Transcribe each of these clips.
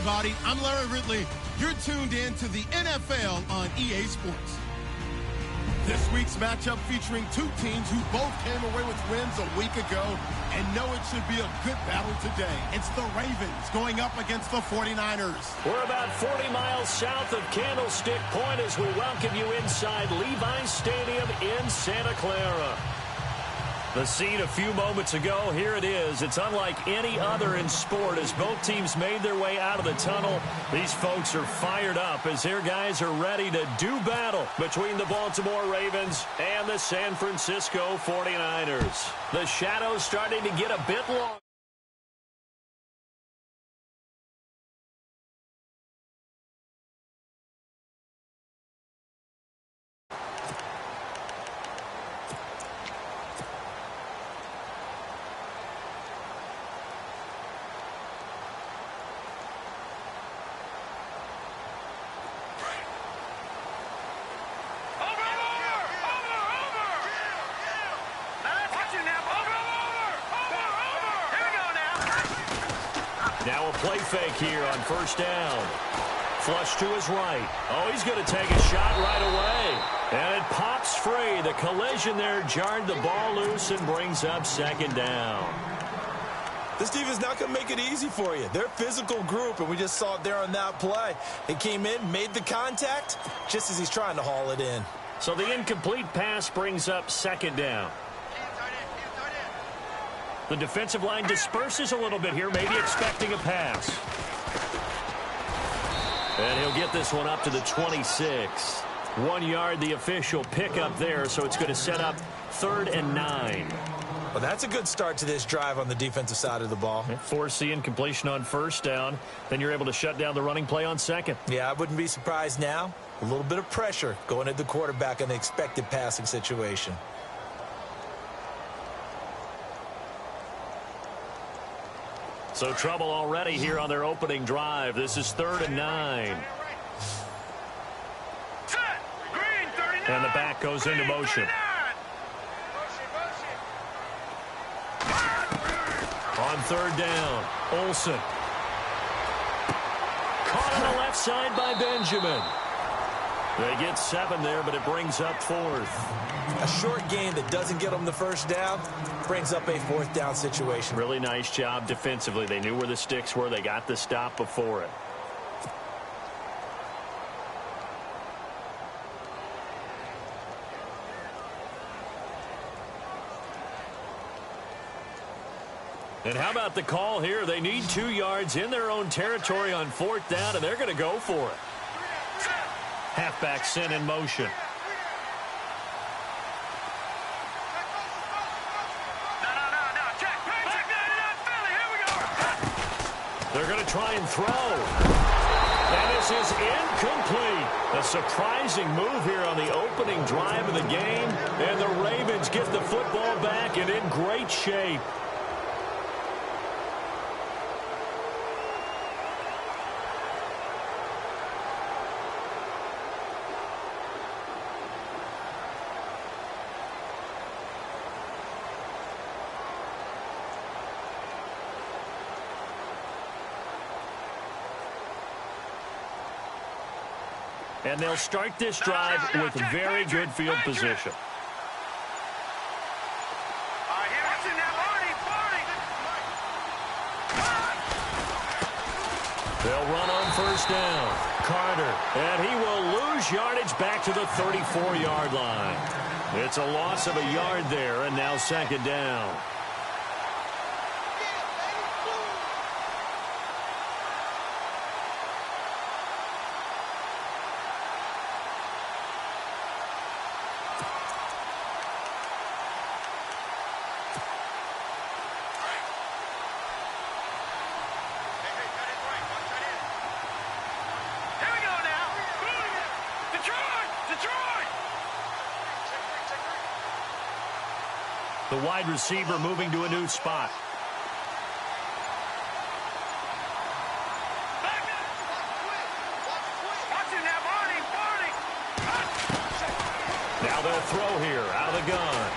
everybody. I'm Larry Ridley. You're tuned in to the NFL on EA Sports. This week's matchup featuring two teams who both came away with wins a week ago and know it should be a good battle today. It's the Ravens going up against the 49ers. We're about 40 miles south of Candlestick Point as we welcome you inside Levi's Stadium in Santa Clara. The scene a few moments ago, here it is. It's unlike any other in sport as both teams made their way out of the tunnel. These folks are fired up as their guys are ready to do battle between the Baltimore Ravens and the San Francisco 49ers. The shadows starting to get a bit long. Now a play fake here on first down. Flush to his right. Oh, he's going to take a shot right away. And it pops free. The collision there jarred the ball loose and brings up second down. This defense not going to make it easy for you. They're a physical group, and we just saw it there on that play. They came in, made the contact, just as he's trying to haul it in. So the incomplete pass brings up second down. The defensive line disperses a little bit here, maybe expecting a pass. And he'll get this one up to the 26. 1 yard, the official pickup there, so it's going to set up 3rd and 9. Well, that's a good start to this drive on the defensive side of the ball. Force the incompletion on first down. Then you're able to shut down the running play on second. Yeah, I wouldn't be surprised now. A little bit of pressure going at the quarterback in the expected passing situation. So trouble already here on their opening drive. This is 3rd and 9. And the back goes into motion. On 3rd down, Olsen. Caught on the left side by Benjamin. They get 7 there, but it brings up 4th. A short gain that doesn't get them the first down brings up a 4th down situation. Really nice job defensively. They knew where the sticks were. They got the stop before it. And how about the call here? They need 2 yards in their own territory on 4th down, and they're going to go for it. Halfback sent in motion. They're going to try and throw. And this is incomplete. A surprising move here on the opening drive of the game. And the Ravens get the football back and in great shape. And they'll start this drive with very good field position. They'll run on first down. Carter, and he will lose yardage back to the 34-yard line. It's a loss of a yard there, and now second down. The wide receiver moving to a new spot. Now they'll throw here out of the gun.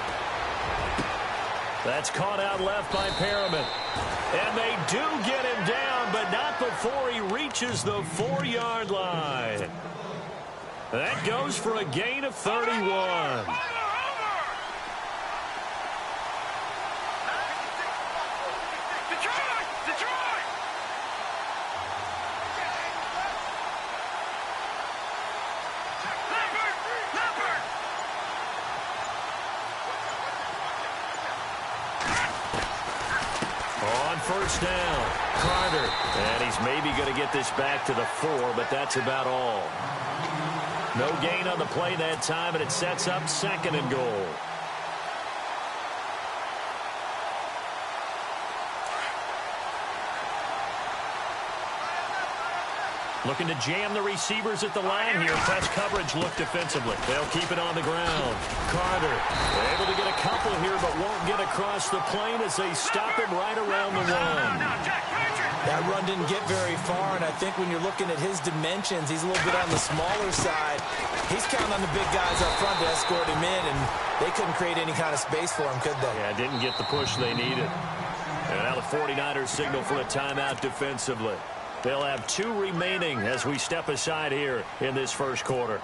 That's caught out left by Perriman. And they do get him down, but not before he reaches the 4-yard line. That goes for a gain of 31. First down, Carter. And he's maybe going to get this back to the 4, but that's about all. No gain on the play that time, and it sets up 2nd and goal. Looking to jam the receivers at the line here. Press coverage look defensively. They'll keep it on the ground. Carter able to get a couple here, but won't get across the plane as they stop him right around the 1. That run didn't get very far, and I think when you're looking at his dimensions, he's a little bit on the smaller side. He's counting on the big guys up front to escort him in, and they couldn't create any kind of space for him, could they? Yeah, didn't get the push they needed. And now the 49ers signal for a timeout defensively. They'll have 2 remaining as we step aside here in this first quarter.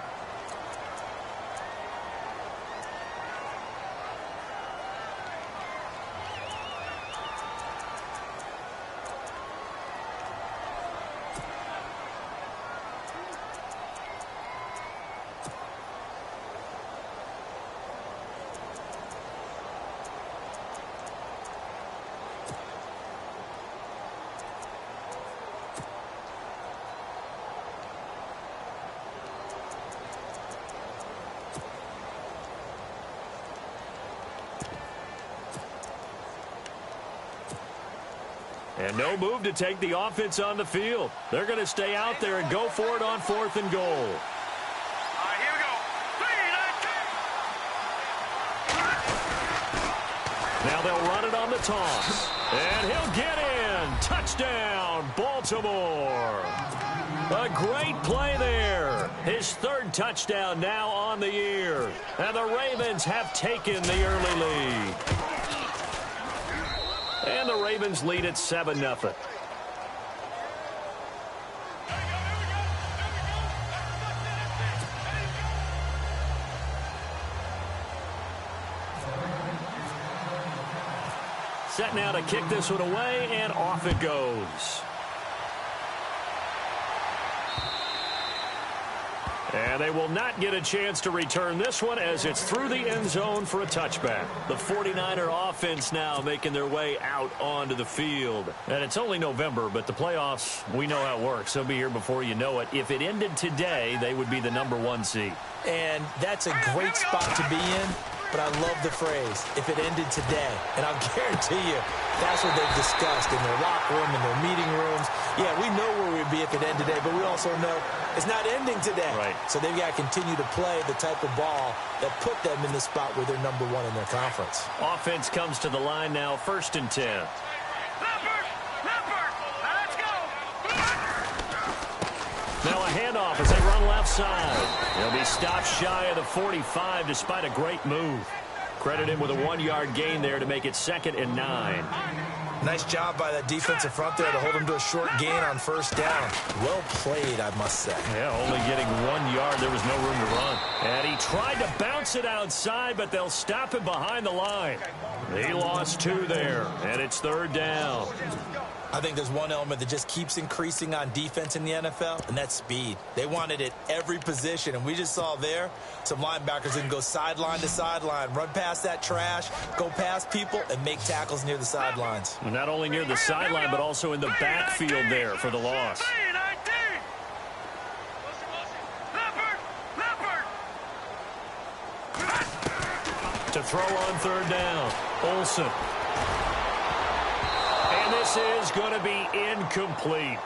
And no move to take the offense on the field. They're going to stay out there and go for it on 4th and goal. All right, here we go. 3, 9, 2. Now they'll run it on the toss. And he'll get in. Touchdown, Baltimore. A great play there. His 3rd touchdown now on the year. And the Ravens have taken the early lead. And the Ravens lead at 7-0. Set now to kick this one away, and off it goes. And they will not get a chance to return this one as it's through the end zone for a touchback. The 49er offense now making their way out onto the field. And it's only November, but the playoffs, we know how it works. They'll be here before you know it. If it ended today, they would be the #1 seed. And that's a great spot to be in. But I love the phrase, if it ended today. And I'll guarantee you, that's what they've discussed in their locker room, in their meeting rooms. Yeah, we know where we'd be if it ended today, but we also know it's not ending today. Right. So they've got to continue to play the type of ball that put them in the spot where they're #1 in their conference. Offense comes to the line now, 1st and 10. Let's go. Now a handoff as they run left side. He'll be stopped shy of the 45 despite a great move. Credit him with a 1-yard gain there to make it 2nd and 9. Nice job by that defensive front there to hold him to a short gain on 1st down. Well played, I must say. Yeah, only getting 1 yard. There was no room to run. And he tried to bounce it outside, but they'll stop him behind the line. He lost 2 there, and it's 3rd down. I think there's one element that just keeps increasing on defense in the NFL, and that's speed. They want it at every position, and we just saw there some linebackers that can go sideline to sideline, run past that trash, go past people, and make tackles near the sidelines. Well, not only near the sideline, but also in the backfield there for the loss. To throw on 3rd down, Olsen. And this is going to be incomplete.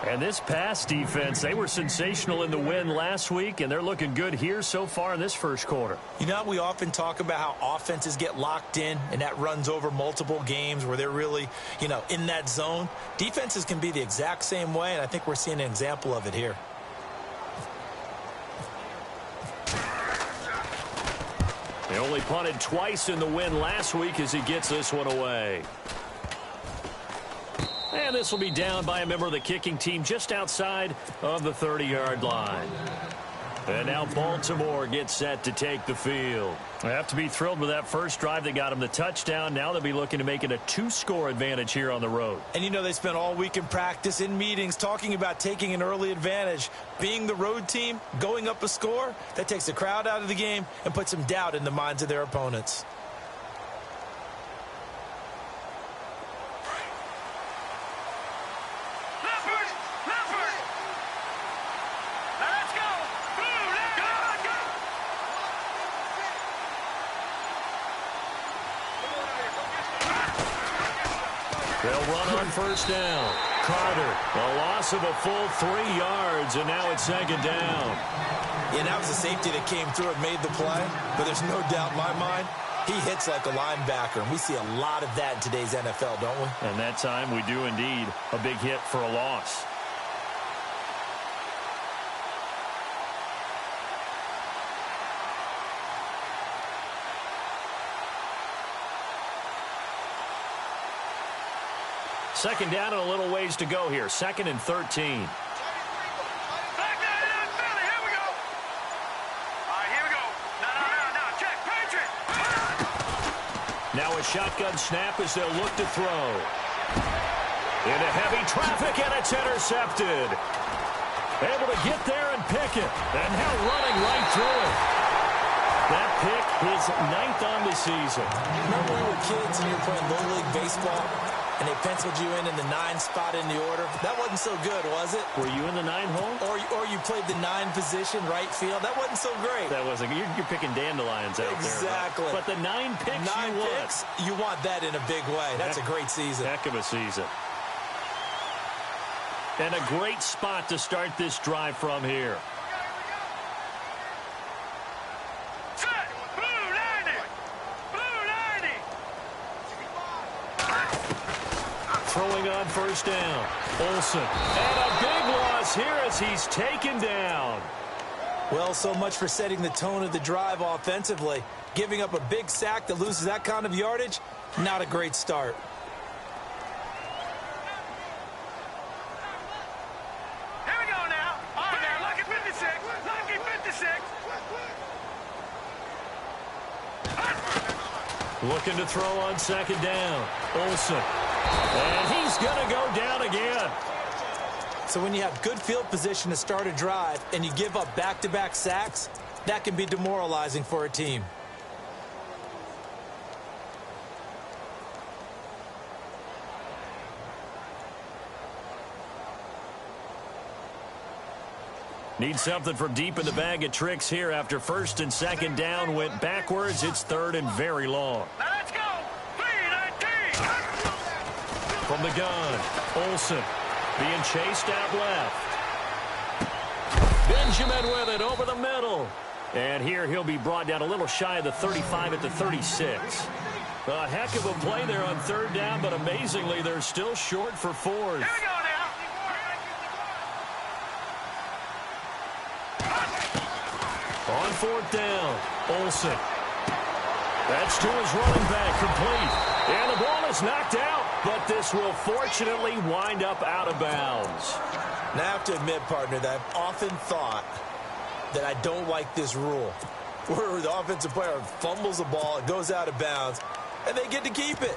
And this pass defense, they were sensational in the win last week, and they're looking good here so far in this first quarter. You know, we often talk about how offenses get locked in, and that runs over multiple games where they're really, in that zone. Defenses can be the exact same way, and I think we're seeing an example of it here. only punted twice in the win last week as he gets this one away. And this will be down by a member of the kicking team just outside of the 30-yard line. And now Baltimore gets set to take the field. They have to be thrilled with that first drive that got them the touchdown. Now they'll be looking to make it a 2-score advantage here on the road. And you know they spent all week in practice, in meetings, talking about taking an early advantage. Being the road team, going up a score, that takes the crowd out of the game and puts some doubt in the minds of their opponents. They'll run on first down. Carter, a loss of a full 3 yards, and now it's second down. Yeah, that was the safety that came through and made the play, but there's no doubt in my mind, he hits like a linebacker, and we see a lot of that in today's NFL, don't we? And that time we do indeed. A big hit for a loss. Second down and a little ways to go here. 2nd and 13. Back down, Philly. Here we go. All right, here we go. Now, check. Patriot. Now a shotgun snap as they'll look to throw. Into heavy traffic, and it's intercepted. Able to get there and pick it. And now running right through it. That pick is 9th on the season. Remember when we were kids and you were playing Little League Baseball? And they penciled you in the 9 spot in the order. That wasn't so good, was it? Were you in the 9 hole? Or you played the 9 position, right field. That wasn't so great. That wasn't. You're picking dandelions out exactly. there. But the 9 picks 9 picks, you want that in a big way. That's a great season. Heck of a season. And a great spot to start this drive from here. Set. Blue 90. Blue 90. Throwing on first down. Olsen. And a big loss here as he's taken down. Well, so much for setting the tone of the drive offensively. Giving up a big sack that loses that kind of yardage, not a great start. Here we go now. All right, now, lucky 56. Lucky 56. Looking to throw on second down. Olsen. And he's going to go down again. So when you have good field position to start a drive and you give up back-to-back sacks, that can be demoralizing for a team. Need something from deep in the bag of tricks here after 1st and 2nd down went backwards. It's 3rd and very long. Now let's go. 3-19. From the gun, Olsen being chased out left. Benjamin with it over the middle. And here he'll be brought down a little shy of the 35 at the 36. A heck of a play there on 3rd down, but amazingly they're still short for 4th. Here we go now. On 4th down, Olsen. That's to his running back, complete. And the ball is knocked out, but this will fortunately wind up out of bounds. Now, I have to admit, partner, that I've often thought that I don't like this rule, where the offensive player fumbles the ball, it goes out of bounds, and they get to keep it.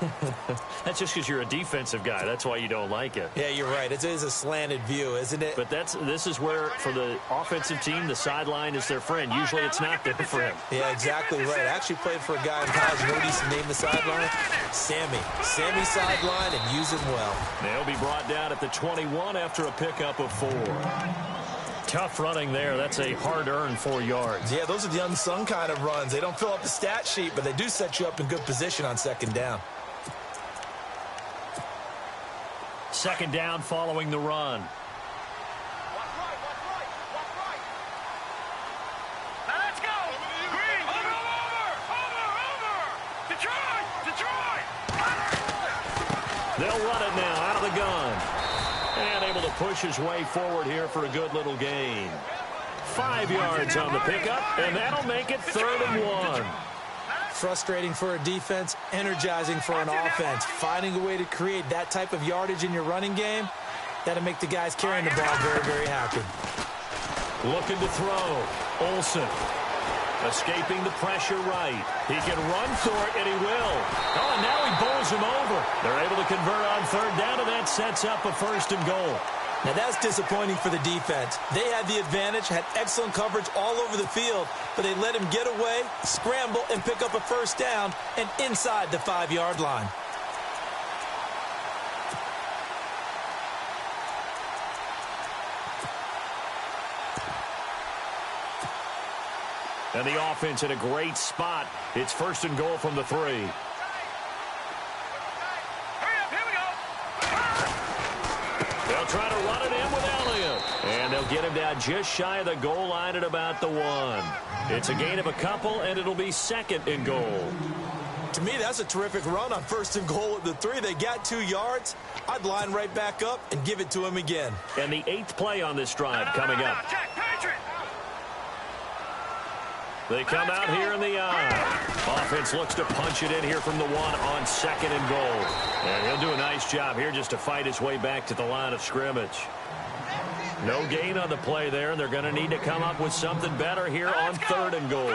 That's just because you're a defensive guy. That's why you don't like it. Yeah, you're right. It is a slanted view, isn't it? But this is where, for the offensive team, the sideline is their friend. Usually it's not there for him. Yeah, exactly right. I actually played for a guy in college. You know what he used to name the sideline? Sammy. Sammy sideline, and use him well. They'll be brought down at the 21 after a pickup of 4. Tough running there. That's a hard-earned 4 yards. Yeah, those are the unsung kind of runs. They don't fill up the stat sheet, but they do set you up in good position on 2nd down. 2nd down following the run. Watch right. Now let's go. Green. Over. Detroit. They'll run it now out of the gun. And able to push his way forward here for a good little gain. 5 yards on the pickup, and that'll make it 3rd and 1. Now Frustrating for a defense, energizing for an offense. Finding a way to create that type of yardage in your running game, that'll make the guys carrying the ball very, very happy. Looking to throw. Olsen. Escaping the pressure right. He can run for it, and he will. Oh, and now he bowls him over. They're able to convert on third down, and that sets up a 1st and goal. Now, that's disappointing for the defense. They had the advantage, had excellent coverage all over the field, but they let him get away, scramble, and pick up a 1st down, and inside the 5-yard line. And the offense in a great spot. It's 1st and goal from the 3. Hurry up, here we go. They'll try to run it in with Elliott. And they'll get him down just shy of the goal line at about the 1. It's a gain of a couple, and it'll be 2nd and goal. To me, that's a terrific run on 1st and goal at the 3. They got 2 yards. I'd line right back up and give it to him again. And the 8th play on this drive coming up. Jack Patrick. They come out here in the eye. Offense looks to punch it in here from the 1 on 2nd and goal. And he'll do a nice job here just to fight his way back to the line of scrimmage. No gain on the play there, and they're going to need to come up with something better here on 3rd and goal.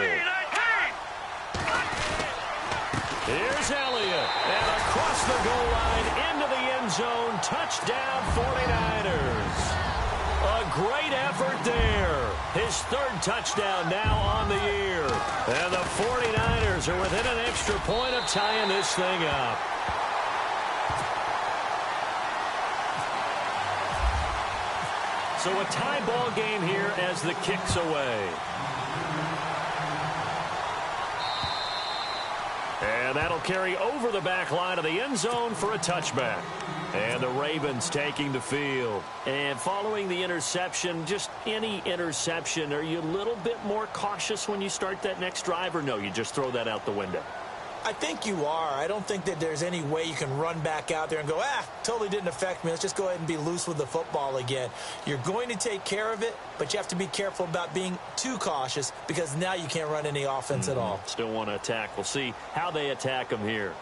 Here's Elliott. And across the goal line into the end zone. Touchdown 49ers. A great effort there. His 3rd touchdown now on the year. And the 49ers are within an extra point of tying this thing up. So a tie ball game here as the kick's away. And that'll carry over the back line of the end zone for a touchback. And the Ravens taking the field. And following the interception, just any interception, are you a little bit more cautious when you start that next drive, or no, you just throw that out the window? I think you are. I don't think that there's any way you can run back out there and go, totally didn't affect me. Let's just go ahead and be loose with the football again. You're going to take care of it, but you have to be careful about being too cautious because now you can't run any offense at all. Still want to attack. We'll see how they attack him here.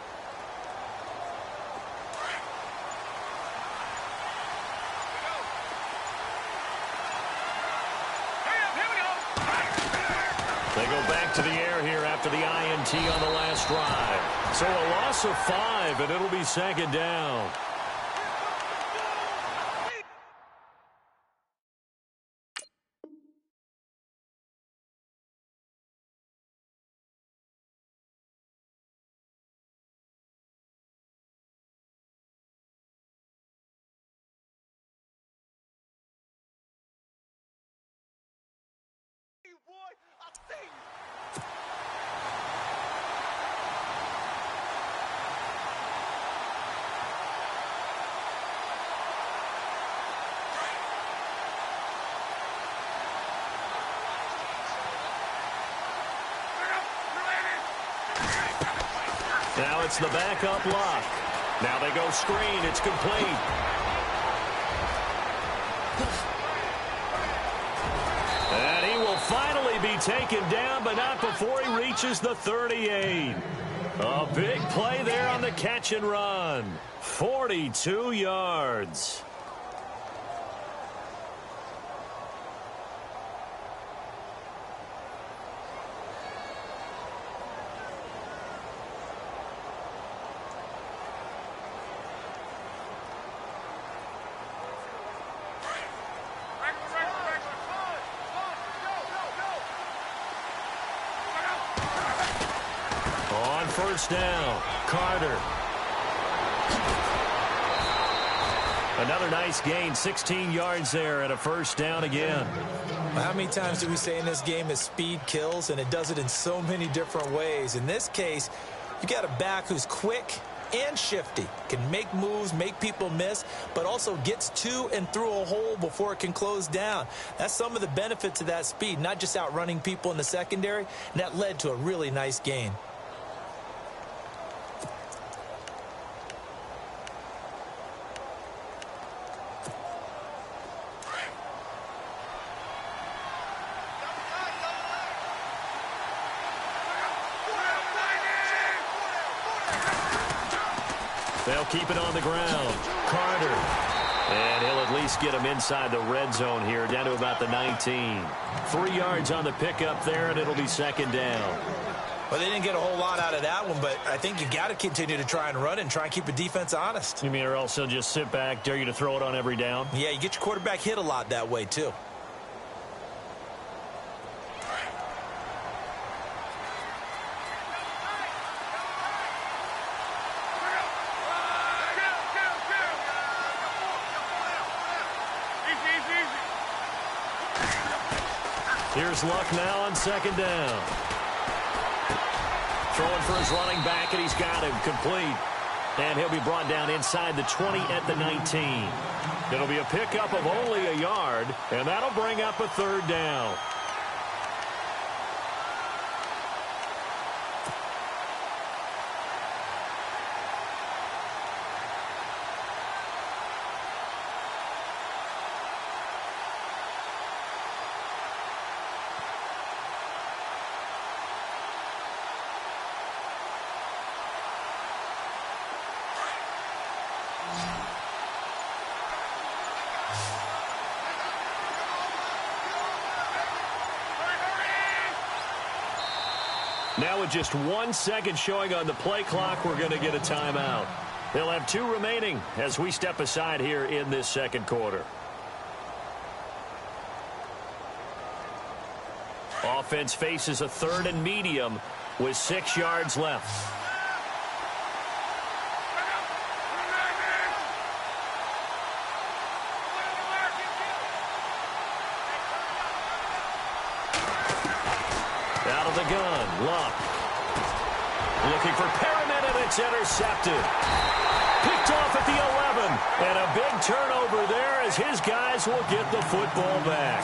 They go back to the air here after the INT on the last drive. So a loss of 5, and it'll be 2nd down. Now it's the backup lock. Now they go screen. It's complete. And he will finally be taken down, but not before he reaches the 38. A big play there on the catch and run. 42 yards. First down, Carter. Another nice gain, 16 yards there and a 1st down again. How many times do we say in this game that speed kills, and it does it in so many different ways? In this case, you got a back who's quick and shifty, can make moves, make people miss, but also gets to and through a hole before it can close down. That's some of the benefits of that speed, not just outrunning people in the secondary, and that led to a really nice gain. They'll keep it on the ground. Carter. And he'll at least get him inside the red zone here, down to about the 19. 3 yards on the pickup there, and it'll be second down. Well, they didn't get a whole lot out of that one, but I think you got to continue to try and run and try and keep the defense honest. You mean or else they'll just sit back, dare you to throw it on every down? Yeah, you get your quarterback hit a lot that way, too. Here's Luck now on second down. Throwing for his running back, and he's got him complete. And he'll be brought down inside the 20 at the 19. It'll be a pickup of only a yard, and that'll bring up a third down. Now with just 1 second showing on the play clock, we're going to get a timeout. They'll have 2 remaining as we step aside here in this second quarter. Offense faces a 3rd and medium with 6 yards left. Out of the gun, Luck. Looking for Perriman, and it's intercepted. Picked off at the 11. And a big turnover there as his guys will get the football back.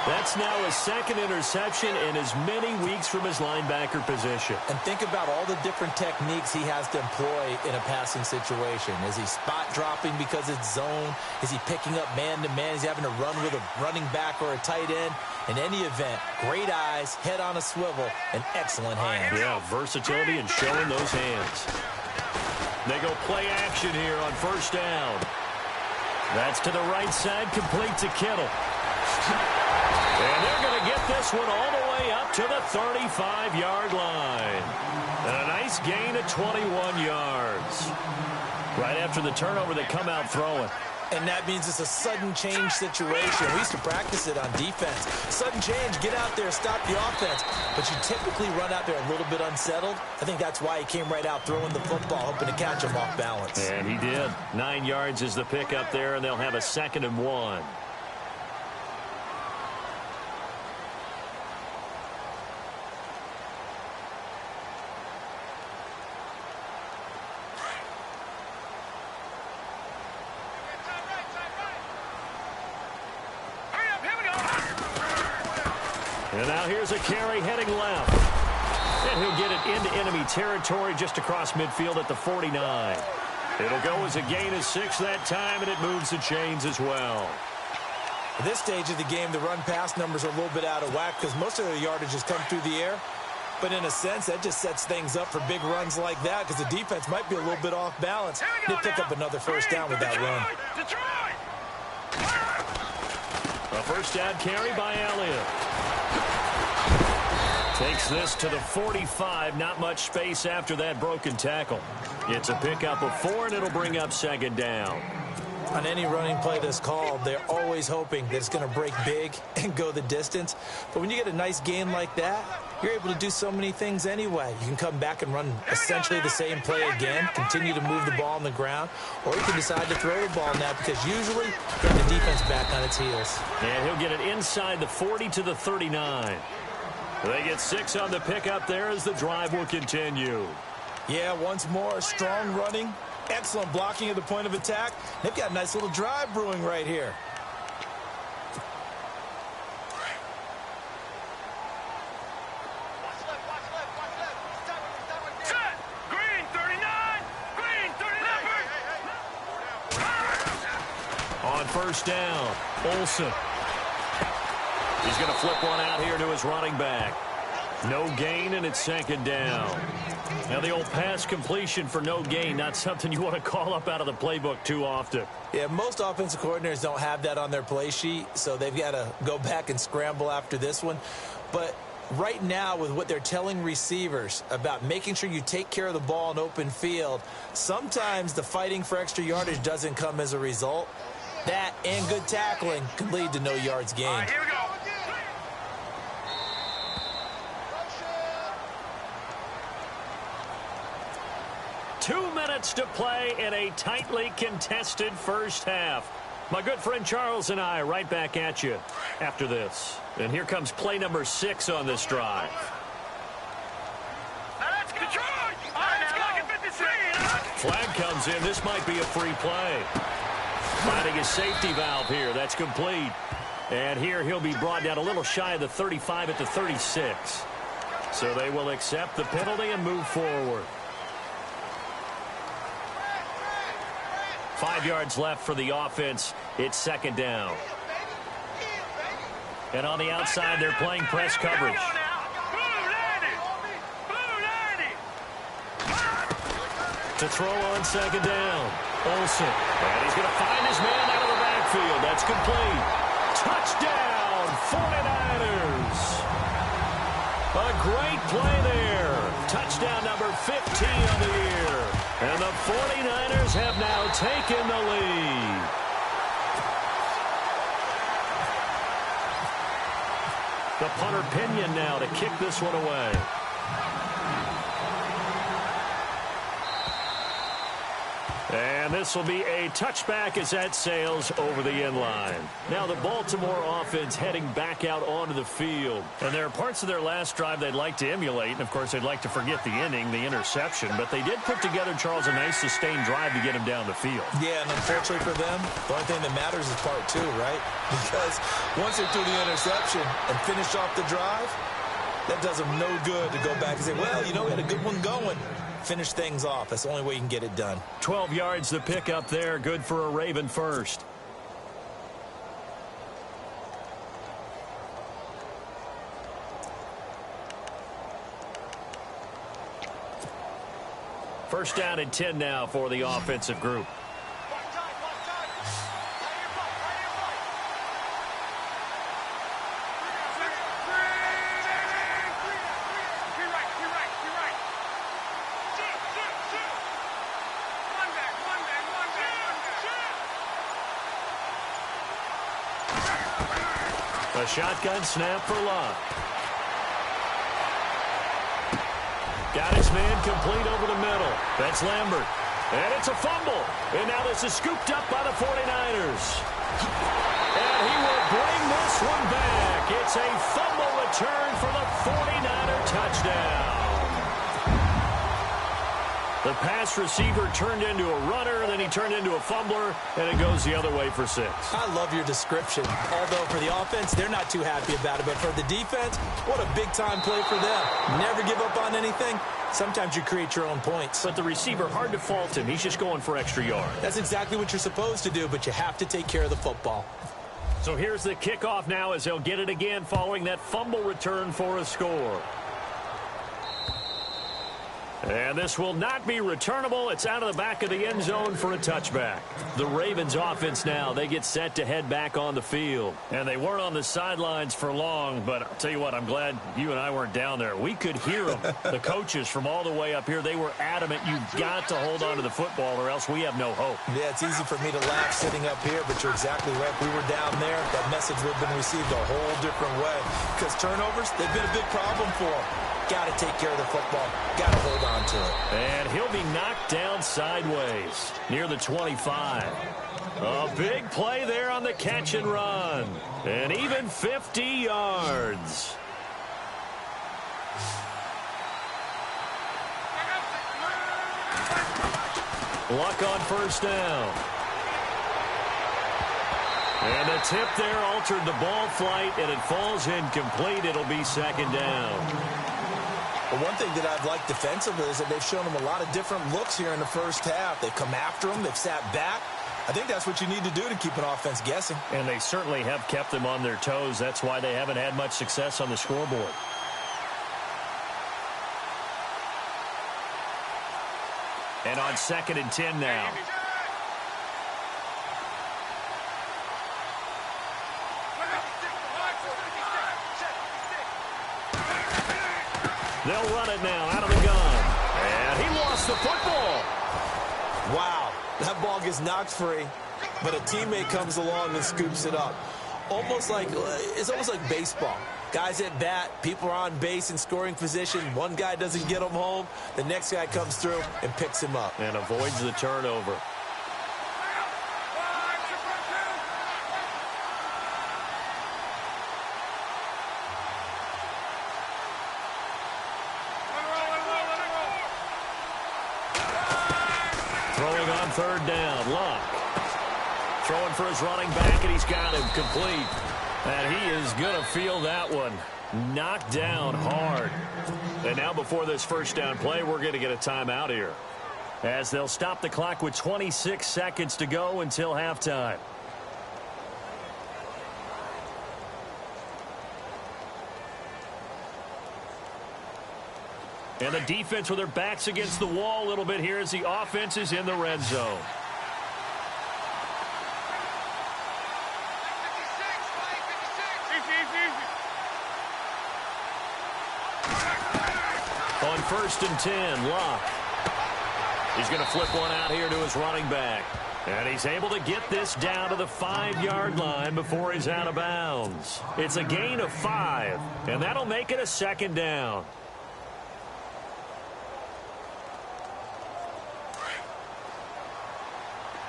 That's now his 2nd interception in as many weeks from his linebacker position. And think about all the different techniques he has to employ in a passing situation. Is he spot dropping because it's zone? Is he picking up man-to-man? Is he having to run with a running back or a tight end? In any event, great eyes, head on a swivel, and excellent hands. Yeah, versatility and showing those hands. They go play action here on first down. That's to the right side, complete to Kittle. And they're going to get this one all the way up to the 35-yard line. And a nice gain of 21 yards. Right after the turnover, they come out throwing. And that means it's a sudden change situation. We used to practice it on defense. Sudden change, get out there, stop the offense. But you typically run out there a little bit unsettled. I think that's why he came right out throwing the football, hoping to catch him off balance. And he did. 9 yards is the pickup there, and they'll have a 2nd and 1. And now here's a carry heading left. And he'll get it into enemy territory just across midfield at the 49. It'll go as a gain of 6 that time, and it moves the chains as well. At this stage of the game, the run-pass numbers are a little bit out of whack because most of their yardage has come through the air. But in a sense, that just sets things up for big runs like that because the defense might be a little bit off balance. They pick up another first down with that run. A first down carry by Elliott. Takes this to the 45. Not much space after that broken tackle. It's a pickup of 4, and it'll bring up 2nd down. On any running play that's called, they're always hoping that it's going to break big and go the distance. But when you get a nice gain like that, you're able to do so many things anyway. You can come back and run essentially the same play again, continue to move the ball on the ground, or you can decide to throw the ball now because usually you have the defense back on its heels. And he'll get it inside the 40 to the 39. They get 6 on the pickup there as the drive will continue. Yeah, once more, strong running, excellent blocking at the point of attack. They've got a nice little drive brewing right here. Green 39! Green 39! On first down, Olsen. He's going to flip one out here to his running back. No gain, and it's 2nd down. Now, the old pass completion for no gain, not something you want to call up out of the playbook too often. Yeah, most offensive coordinators don't have that on their play sheet, so they've got to go back and scramble after this one. But right now, with what they're telling receivers about making sure you take care of the ball in open field, sometimes the fighting for extra yardage doesn't come as a result. That and good tackling can lead to no yards gained. All right, here we go. 2 minutes to play in a tightly contested first half. My good friend Charles and I right back at you after this. And here comes play number 6 on this drive. Now let's go. Detroit. All right, let's go. Flag comes in. This might be a free play. Finding his safety valve here. That's complete. And here he'll be brought down a little shy of the 35 at the 36. So they will accept the penalty and move forward. 5 yards left for the offense. It's second down. And on the outside, they're playing press coverage. To throw on second down. Olsen. And he's going to find his man out of the backfield. That's complete. Touchdown, 49ers. A great play there. Touchdown number 15 on the year. And the 49ers have now taken the lead. The punter Pinion now to kick this one away. And this will be a touchback as that sails over the end line. Now the Baltimore offense heading back out onto the field. And there are parts of their last drive they'd like to emulate. And, of course, they'd like to forget the inning, the interception. But they did put together, Charles, a nice sustained drive to get him down the field. Yeah, and unfortunately for them, the only thing that matters is part 2, right? Because once they threw the interception and finished off the drive, that does them no good to go back and say, well, you know, we had a good one going. Finish things off. That's the only way you can get it done. 12 yards to pick up there. Good for a Raven first. First down and 10 now for the offensive group. A shotgun snap for Love. Got his man complete over the middle. That's Lambert. And it's a fumble. And now this is scooped up by the 49ers. And he will bring this one back. It's a fumble return for the 49er touchdown. The pass receiver turned into a runner, then he turned into a fumbler, and it goes the other way for 6. I love your description. Although for the offense, they're not too happy about it. But for the defense, what a big-time play for them. Never give up on anything. Sometimes you create your own points. But the receiver, hard to fault him. He's just going for extra yards. That's exactly what you're supposed to do, but you have to take care of the football. So here's the kickoff now as they'll get it again following that fumble return for a score. And this will not be returnable. It's out of the back of the end zone for a touchback. The Ravens offense now, they get set to head back on the field. And they weren't on the sidelines for long, but I'll tell you what, I'm glad you and I weren't down there. We could hear them. The coaches from all the way up here, they were adamant, you've got to hold on to the football or else we have no hope. Yeah, it's easy for me to laugh sitting up here, but you're exactly right. If we were down there, that message would have been received a whole different way. Because turnovers, they've been a big problem for them. Got to take care of the football. Got to hold on to it. And he'll be knocked down sideways near the 25. A big play there on the catch and run. And even 50 yards. Luck on first down. And the tip there altered the ball flight, and it falls incomplete. It'll be second down. But one thing that I've liked defensively is that they've shown them a lot of different looks here in the first half. They've come after them. They've sat back. I think that's what you need to do to keep an offense guessing. And they certainly have kept them on their toes. That's why they haven't had much success on the scoreboard. And on 2nd and 10 now. They'll run it now out of the gun. And he lost the football. Wow, that ball gets knocked free, but a teammate comes along and scoops it up. It's almost like baseball. Guys at bat, people are on base in scoring position. One guy doesn't get him home. The next guy comes through and picks him up. And avoids the turnover. Throwing on 3rd down, Luck. Throwing for his running back, and he's got him complete. And he is going to feel that one. Knocked down hard. And now before this first down play, we're going to get a timeout here, as they'll stop the clock with 26 seconds to go until halftime. And the defense with their backs against the wall a little bit here as the offense is in the red zone. On 1st and 10, Locke. He's going to flip one out here to his running back. And he's able to get this down to the 5-yard line before he's out of bounds. It's a gain of 5, and that'll make it a 2nd down.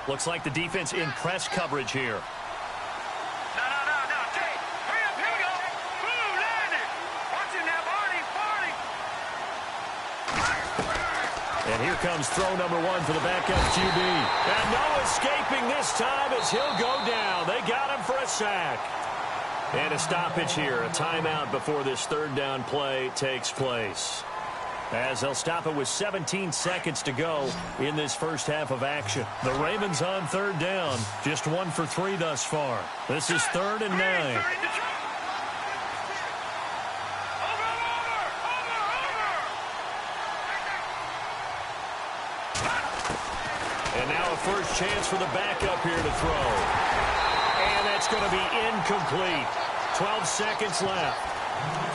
Looks like the defense in press coverage here. No. Jay, hurry up. Here we go. Boom, landed. Watch it now, Barney. And here comes throw number 1 for the backup QB. And no escaping this time as he'll go down. They got him for a sack. And a stoppage here, a timeout before this 3rd down play takes place, as they'll stop it with 17 seconds to go in this first half of action. The Ravens on 3rd down, just 1 for 3 thus far. This is 3rd and 9. And now a first chance for the backup here to throw. And that's going to be incomplete. 12 seconds left.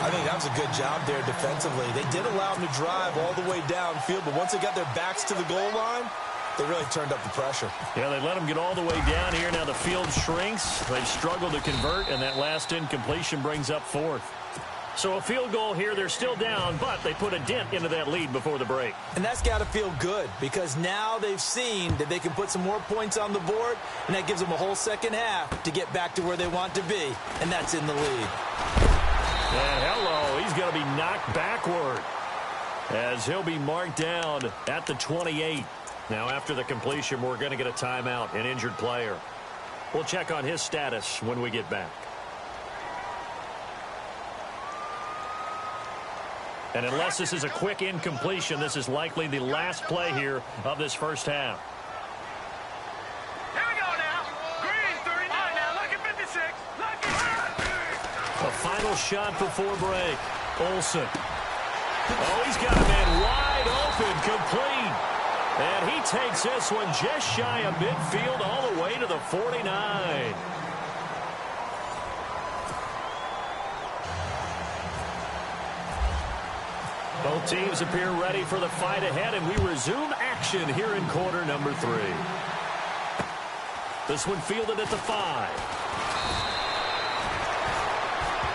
I think that was a good job there defensively. They did allow them to drive all the way downfield, but once they got their backs to the goal line, they really turned up the pressure. Yeah, they let them get all the way down here. Now the field shrinks. They've struggled to convert, and that last incompletion brings up 4th. So a field goal here. They're still down, but they put a dent into that lead before the break. And that's got to feel good, because now they've seen that they can put some more points on the board, and that gives them a whole second half to get back to where they want to be, and that's in the lead. And hello, he's going to be knocked backward as he'll be marked down at the 28. Now after the completion, we're going to get a timeout, an injured player. We'll check on his status when we get back. And unless this is a quick incompletion, this is likely the last play here of this first half. Here we go now. Green, 39 now. Look at 56. Look at A final shot before break. Olsen. Oh, he's got a man wide open, complete. And he takes this one just shy of midfield all the way to the 49. Both teams appear ready for the fight ahead, and we resume action here in quarter number 3. This one fielded at the 5.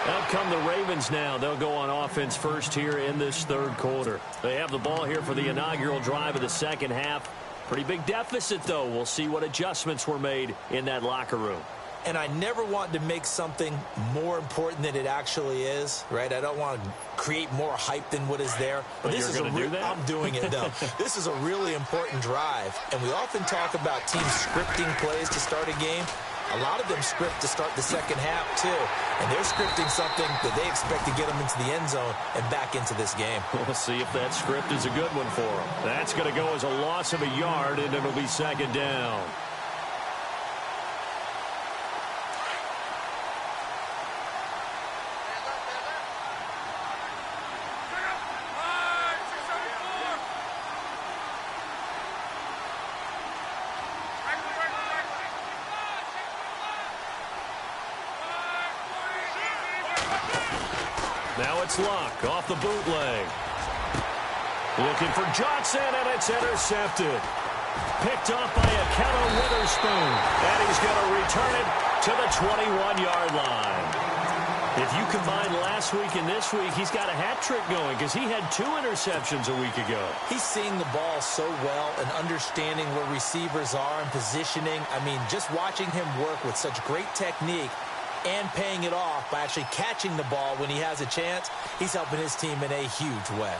Out come the Ravens now. They'll go on offense first here in this 3rd quarter. They have the ball here for the inaugural drive of the second half. Pretty big deficit, though. We'll see what adjustments were made in that locker room. And I never want to make something more important than it actually is, right? I don't want to create more hype than what is there. But this is do that? I'm doing it, though. This is a really important drive. And we often talk about teams scripting plays to start a game. A lot of them script to start the second half, too. And they're scripting something that they expect to get them into the end zone and back into this game. We'll see if that script is a good one for them. That's going to go as a loss of a yard, and it'll be second down. Now it's Luck off the bootleg. Looking for Johnson, and it's intercepted. Picked off by Akello Witherspoon. And he's going to return it to the 21-yard line. If you combine last week and this week, he's got a hat trick going because he had 2 interceptions a week ago. He's seeing the ball so well and understanding where receivers are and positioning. I mean, just watching him work with such great technique and paying it off by actually catching the ball when he has a chance, he's helping his team in a huge way.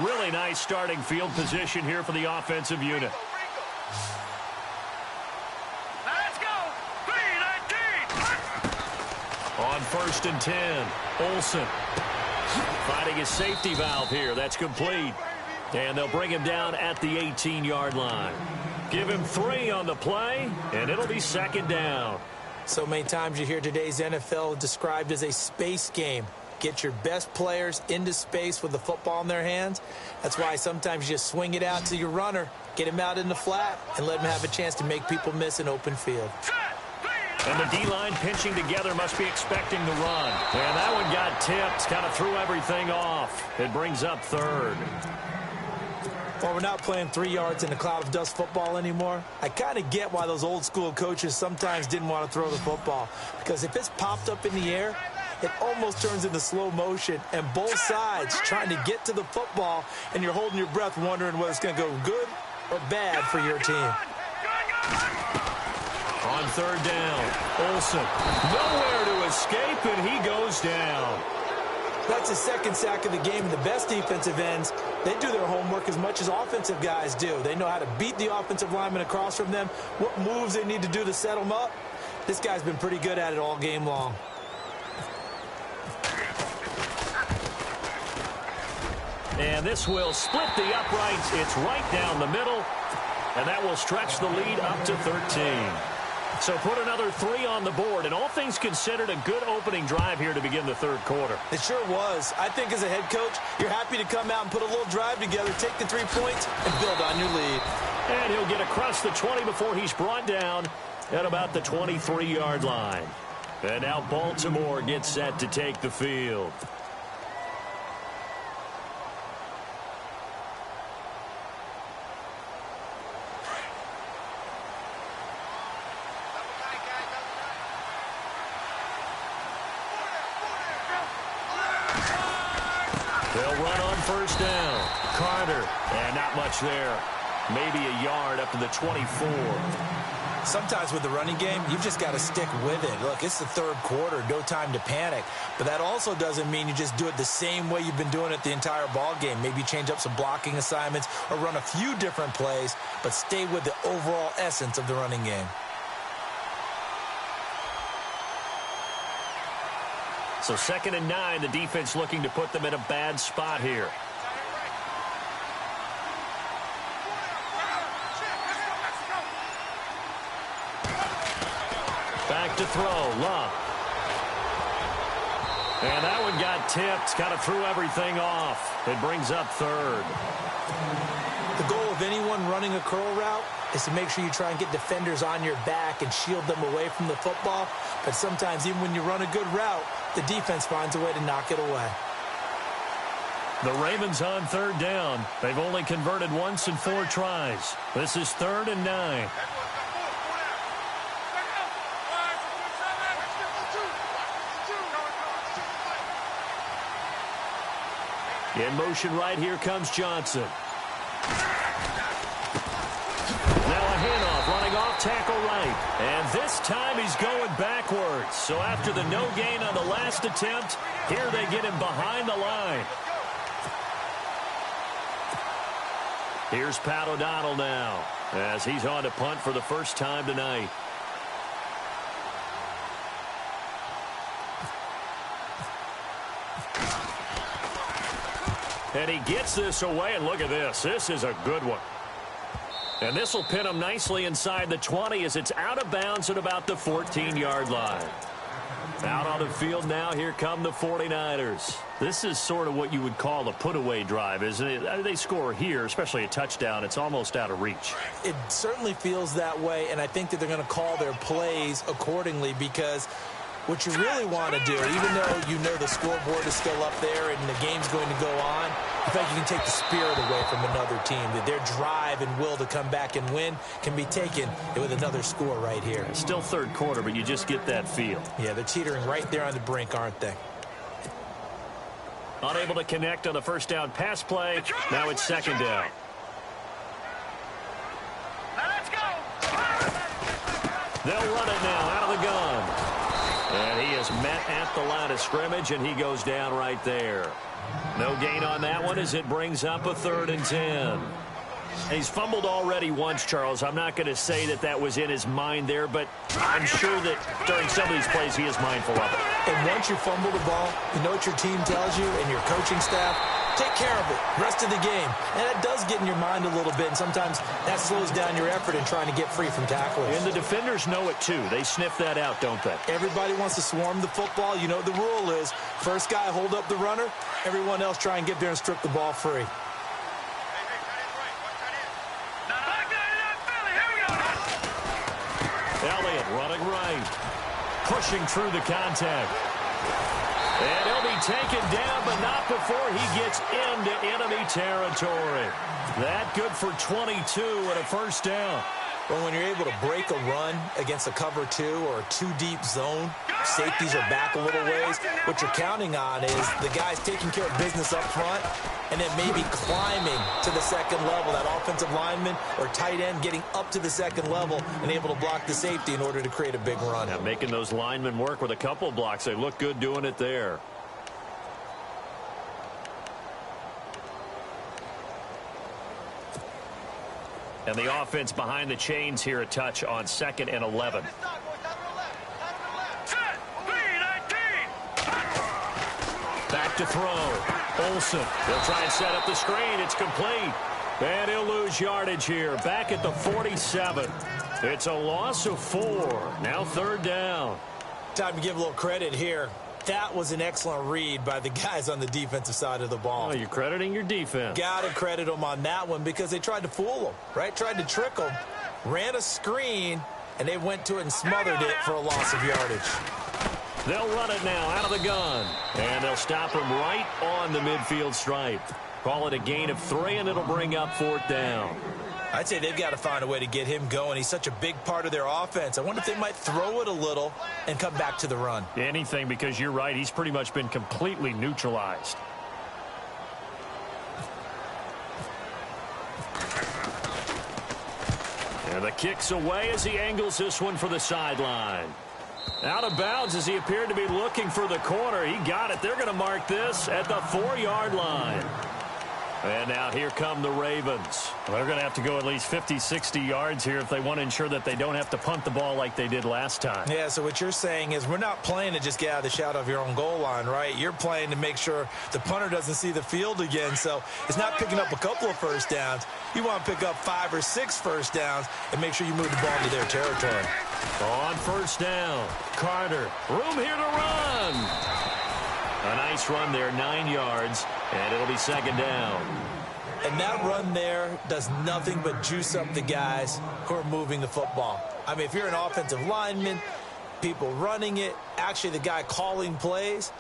Really nice starting field position here for the offensive unit. Now let's go. 3-19. On 1st and 10, Olsen finding his safety valve here. That's complete. And they'll bring him down at the 18-yard line. Give him 3 on the play, and it'll be 2nd down. So many times you hear today's NFL described as a space game. Get your best players into space with the football in their hands. That's why sometimes you just swing it out to your runner, get him out in the flat, and let him have a chance to make people miss an open field. And the D-line pinching together must be expecting the run. And that one got tipped, kind of threw everything off. It brings up 3rd. Well, we're not playing 3 yards in a cloud of dust football anymore. I kind of get why those old school coaches sometimes didn't want to throw the football. Because if it's popped up in the air, it almost turns into slow motion, and both sides trying to get to the football, and you're holding your breath wondering whether it's going to go good or bad for your team. On 3rd down, Olsen nowhere to escape, and he goes down. That's his 2nd sack of the game. The best defensive ends, they do their homework as much as offensive guys do. They know how to beat the offensive lineman across from them, what moves they need to do to set them up. This guy's been pretty good at it all game long. And this will split the uprights. It's right down the middle, and that will stretch the lead up to 13. So put another 3 on the board, and all things considered, a good opening drive here to begin the 3rd quarter. It sure was. I think as a head coach, you're happy to come out and put a little drive together, take the 3 points, and build on your lead. And he'll get across the 20 before he's brought down at about the 23-yard line. And now Baltimore gets set to take the field. They'll run on 1st down. Carter, and not much there. Maybe a yard up to the 24. Sometimes with the running game, you've just got to stick with it. Look, it's the 3rd quarter, no time to panic. But that also doesn't mean you just do it the same way you've been doing it the entire ball game. Maybe change up some blocking assignments or run a few different plays, but stay with the overall essence of the running game. So 2nd and 9, the defense looking to put them in a bad spot here. Back to throw, Luck. And that one got tipped, kind of threw everything off. It brings up 3rd. The goal of anyone running a curl route is to make sure you try and get defenders on your back and shield them away from the football. But sometimes even when you run a good route, the defense finds a way to knock it away. The Ravens on 3rd down. They've only converted once in 4 tries. This is 3rd and 9. In motion right here comes Johnson. Now a handoff running off tackle right. And this time he's going backwards. So after the no gain on the last attempt, here they get him behind the line. Here's Pat O'Donnell now as he's on to punt for the first time tonight. And he gets this away, and look at this. This is a good one. And this will pin him nicely inside the 20 as it's out of bounds at about the 14-yard line. Out on the field now, here come the 49ers. This is sort of what you would call a put-away drive, isn't it? They score here, especially a touchdown. It's almost out of reach. It certainly feels that way, and I think that they're going to call their plays accordingly because What you really want to do, even though you know the scoreboard is still up there and the game's going to go on, I think you can take the spirit away from another team. That their drive and will to come back and win can be taken with another score right here. It's still third quarter, but you just get that feel. Yeah, they're teetering right there on the brink, aren't they? Unable to connect on the first down pass play. Now it's second down. Now let's go. They'll run it now out of the gun. And he is met at the line of scrimmage, and he goes down right there. No gain on that one as it brings up a 3rd and 10. He's fumbled already once, Charles. I'm not going to say that that was in his mind there, but I'm sure that during some of these plays he is mindful of it. And once you fumble the ball, you know what your team tells you and your coaching staff? Take care of it rest of the game. And it does get in your mind a little bit, and sometimes that slows down your effort in trying to get free from tacklers. And the defenders know it too. They sniff that out, don't they? Everybody wants to swarm the football. You know what the rule is. First guy hold up the runner. Everyone else try and get there and strip the ball free. Elliott running right. Pushing through the contact. And he'll be taken down, but not before he gets into enemy territory. That good for 22 and a first down. Well, when you're able to break a run against a cover 2 or a 2-deep zone, safeties are back a little ways. What you're counting on is the guys taking care of business up front and then maybe climbing to the second level. That offensive lineman or tight end getting up to the second level and able to block the safety in order to create a big run. Now making those linemen work with a couple of blocks. They look good doing it there. And the offense behind the chains here a touch on 2nd and 11. Back to throw. Olsen. He'll try and set up the screen. It's complete. And he'll lose yardage here. Back at the 47. It's a loss of 4. Now 3rd down. Time to give a little credit here. That was an excellent read by the guys on the defensive side of the ball. Oh, you're crediting your defense. Got to credit them on that one because they tried to fool them, right? Tried to trick them, ran a screen, and they went to it and smothered it for a loss of yardage. They'll run it now out of the gun. And they'll stop him right on the midfield stripe. Call it a gain of 3, and it'll bring up 4th down. I'd say they've got to find a way to get him going. He's such a big part of their offense. I wonder if they might throw it a little and come back to the run. Anything, because you're right. He's pretty much been completely neutralized. And the kick's away as he angles this one for the sideline. Out of bounds as he appeared to be looking for the corner. He got it. They're going to mark this at the 4-yard line. And now here come the Ravens. Well, they're going to have to go at least 50, 60 yards here if they want to ensure that they don't have to punt the ball like they did last time. Yeah, so what you're saying is we're not playing to just get out of the shadow of your own goal line, right? You're playing to make sure the punter doesn't see the field again. So it's not picking up a couple of first downs. You want to pick up 5 or 6 first downs and make sure you move the ball into their territory. On first down, Carter. Room here to run. A nice run there, 9 yards, and it'll be 2nd down. And that run there does nothing but juice up the guys who are moving the football. I mean, if you're an offensive lineman, people running it, actually the guy calling plays,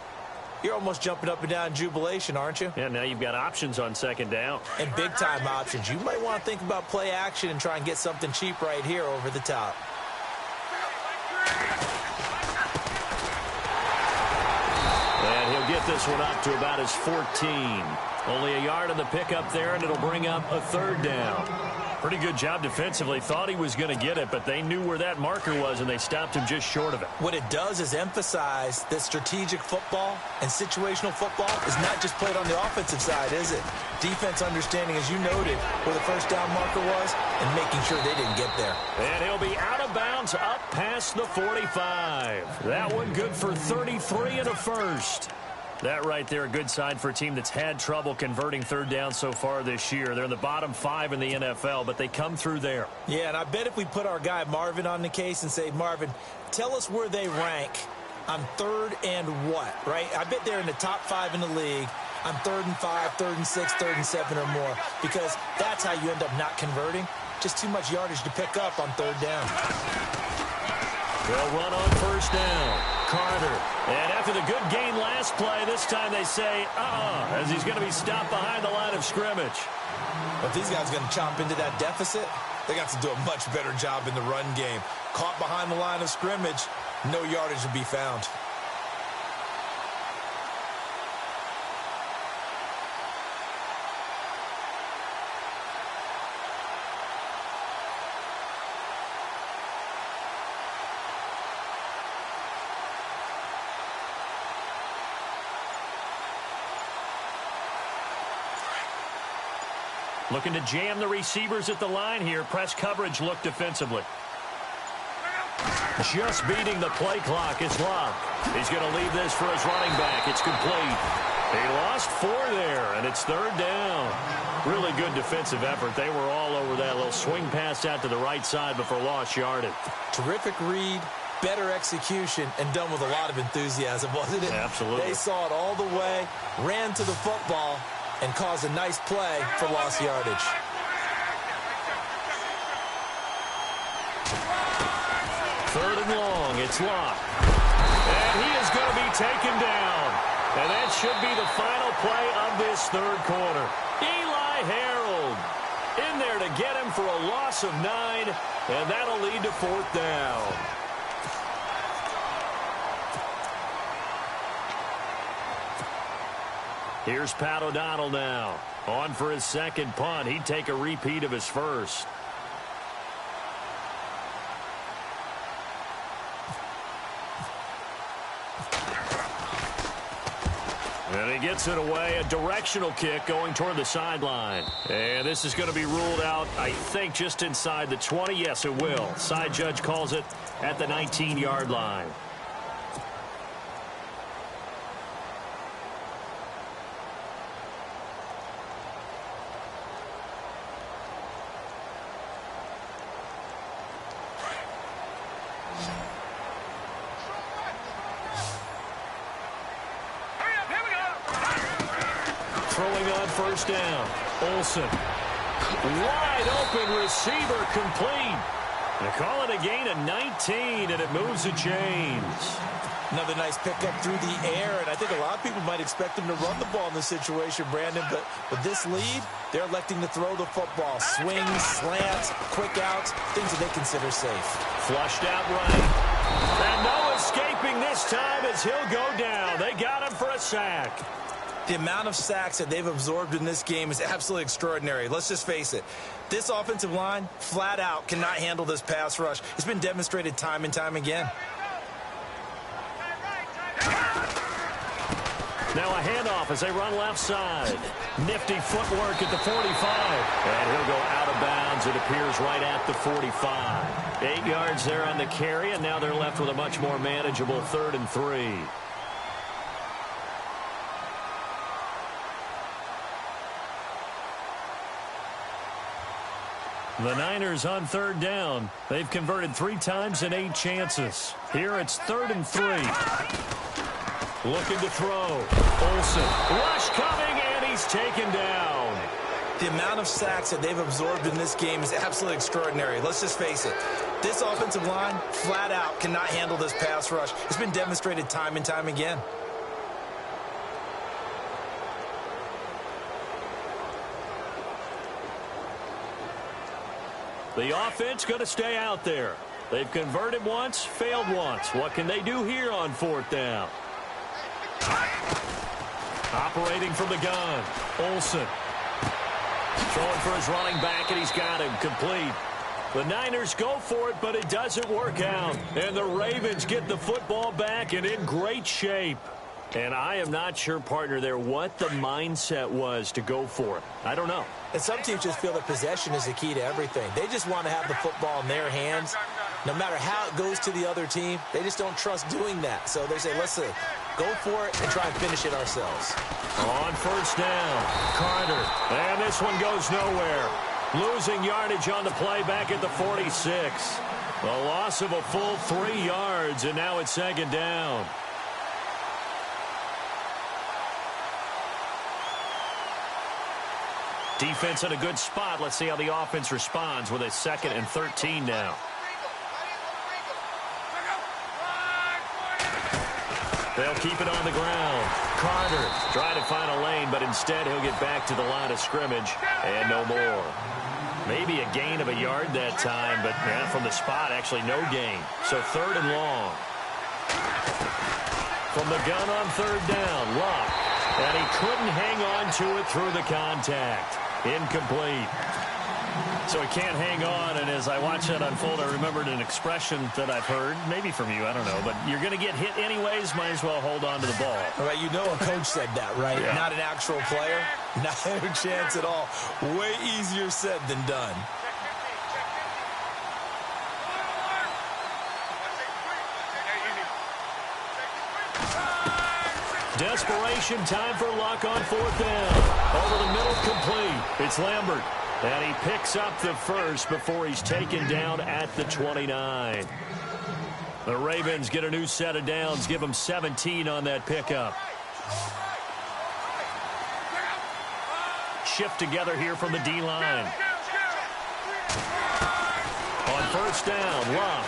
you're almost jumping up and down in jubilation, aren't you? Yeah, now you've got options on 2nd down. And big-time options. You might want to think about play action and try and get something cheap right here over the top. And he'll get this one up to about his 14. Only a yard on the pickup there, and it'll bring up a 3rd down. Pretty good job defensively. Thought he was going to get it, but they knew where that marker was, and they stopped him just short of it. What it does is emphasize that strategic football and situational football is not just played on the offensive side, is it? Defense understanding, as you noted, where the first down marker was and making sure they didn't get there. And he'll be out of bounds up past the 45. That one good for 33 and a first. That right there, a good sign for a team that's had trouble converting 3rd down so far this year. They're in the bottom 5 in the NFL, but they come through there. Yeah, and I bet if we put our guy Marvin on the case and say, Marvin, tell us where they rank on 3rd and what, right? I bet they're in the top 5 in the league on 3rd and 5, 3rd and 6, 3rd and 7 or more, because that's how you end up not converting. Just too much yardage to pick up on 3rd down. They'll run on first down. Carter. And after the good gain last play, this time they say, as he's going to be stopped behind the line of scrimmage. If these guys are going to chomp into that deficit, they got to do a much better job in the run game. Caught behind the line of scrimmage, no yardage to be found. Looking to jam the receivers at the line here. Press coverage look defensively. Just beating the play clock is Locke. He's going to leave this for his running back. It's complete. He lost 4 there, and it's 3rd down. Really good defensive effort. They were all over that little swing pass out to the right side before lost yardage. Terrific read, better execution, and done with a lot of enthusiasm, wasn't it? Absolutely. They saw it all the way, ran to the football, and caused a nice play for lost yardage. Third and long, it's Locke. And he is going to be taken down. And that should be the final play of this 3rd quarter. Eli Harold in there to get him for a loss of 9, and that'll lead to 4th down. Here's Pat O'Donnell now. On for his 2nd punt. He'd take a repeat of his 1st. And he gets it away. A directional kick going toward the sideline. And this is going to be ruled out, I think, just inside the 20. Yes, it will. Side judge calls it at the 19-yard line. Throwing on 1st down. Olsen. Wide open receiver complete. They call it a gain of 19, and it moves the chains. Another nice pickup through the air, and I think a lot of people might expect him to run the ball in this situation, Brandon, but with this lead, they're electing to throw the football. Swings, slants, quick outs, things that they consider safe. Flushed out right. And no escaping this time as he'll go down. They got him for a sack. The amount of sacks that they've absorbed in this game is absolutely extraordinary. Let's just face it. This offensive line, flat out, cannot handle this pass rush. It's been demonstrated time and time again. Now a handoff as they run left side. Nifty footwork at the 45. And he'll go out of bounds, it appears, right at the 45. 8 yards there on the carry, and now they're left with a much more manageable 3rd and 3. The Niners on 3rd down. They've converted 3 times in 8 chances. Here it's 3rd and 3. Looking to throw. Olsen. Rush coming, and he's taken down. The amount of sacks that they've absorbed in this game is absolutely extraordinary. Let's just face it. This offensive line, flat out, cannot handle this pass rush. It's been demonstrated time and time again. The offense going to stay out there. They've converted once, failed once. What can they do here on 4th down? Operating from the gun. Olsen. Throwing for his running back, and he's got him complete. The Niners go for it, but it doesn't work out. And the Ravens get the football back and in great shape. And I am not sure, partner, there what the mindset was to go for it. I don't know. And some teams just feel that possession is the key to everything. They just want to have the football in their hands. No matter how it goes to the other team, they just don't trust doing that. So they say, let's go for it and try and finish it ourselves. On 1st down, Carter. And this one goes nowhere. Losing yardage on the play back at the 46. A loss of a full 3 yards, and now it's 2nd down. Defense in a good spot. Let's see how the offense responds with a 2nd and 13 now. They'll keep it on the ground. Carter trying to find a lane, but instead he'll get back to the line of scrimmage and no more. Maybe a gain of a yard that time, but from the spot, actually no gain. So 3rd and long. From the gun on 3rd down, Luck. And he couldn't hang on to it through the contact. Incomplete. So he can't hang on, and as I watch that unfold, I remembered an expression that I've heard, maybe from you, I don't know, but you're going to get hit anyways, might as well hold on to the ball. All right, you know a coach said that, right? Yeah. Not an actual player. Not a chance at all. Way easier said than done. Desperation time for Luck on 4th down. Over the middle, complete. It's Lambert. And he picks up the first before he's taken down at the 29. The Ravens get a new set of downs, give them 17 on that pickup. Shift together here from the D-line. On 1st down, Luck.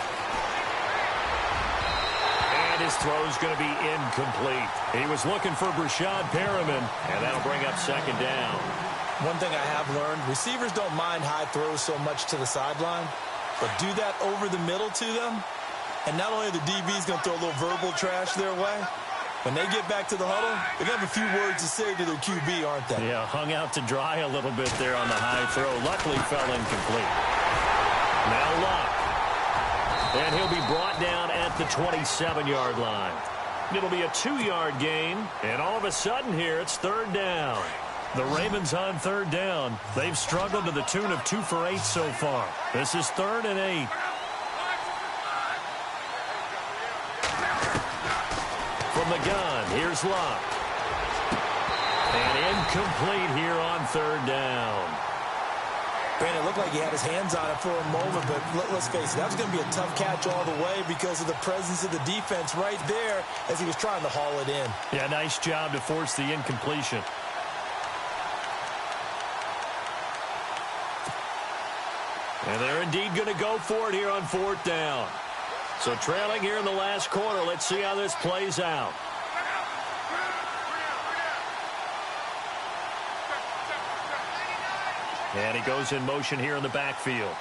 And his throw's going to be incomplete. He was looking for Brashad Perriman, and that'll bring up 2nd down. One thing I have learned, receivers don't mind high throws so much to the sideline, but do that over the middle to them, and not only are the DBs going to throw a little verbal trash their way, when they get back to the huddle, they're going to have a few words to say to their QB, aren't they? Yeah, hung out to dry a little bit there on the high throw. Luckily fell incomplete. Now Luck. And he'll be brought down at the 27-yard line. It'll be a 2-yard gain, and all of a sudden here it's 3rd down. The Ravens on 3rd down. They've struggled to the tune of 2 for 8 so far. This is 3rd and 8. From the gun, here's Luck. And incomplete here on 3rd down. Brandon, it looked like he had his hands on it for a moment, but let's face it, that was going to be a tough catch all the way because of the presence of the defense right there as he was trying to haul it in. Yeah, nice job to force the incompletion. And they're indeed going to go for it here on 4th down. So trailing here in the last quarter. Let's see how this plays out. And he goes in motion here in the backfield.